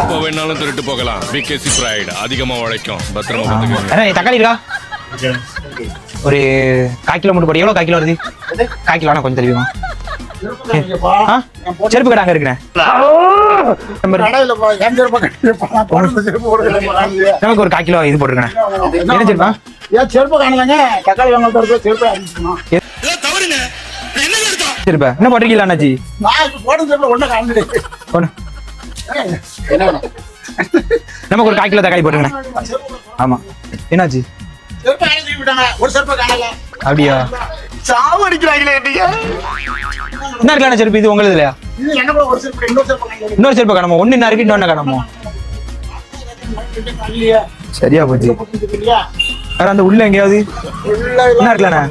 எப்ப வேணாலும் திருட்டு போகலாம். பிகேசி பிரைட் அதிகமா உழைக்கும். பத்திரமா பாத்துக்கங்க. தக்காளி இருக்கா? ஒரு 1/4 கிலோ மட்டும் போடு. எவ்வளவு 1/4 கிலோ வருது? 1/4 கிலோ கொஞ்சம் தெரியுமா? செருப்பு கடை அங்க இருக்குண்ணே. நமக்கு ஒரு 1/4 கிலோ இது போட்டுருக்கேன். என்ன செருப்பா? செருப்பு காணலங்க. தக்காளி வாங்க செருப்பு செருப்பா என்ன போட்டிருக்கீங்களா அண்ணாச்சி? நமக்கு ஒரு 1/4 கிலோ தக்காளி போட்டுருக்கேன். ஆமா என்னாச்சு? அப்படியா? என்ன இருக்கலாம் செருப்பு இது உங்களுக்கு இல்லையா? இன்னொரு செருப்பு காணாமோ? ஒண்ணு என்ன இருக்கு இன்னொன்னு காணாமோ? சரியா போச்சு. வேற அந்த உள்ள எங்கேயாவது என்ன இருக்கலாண்ணா?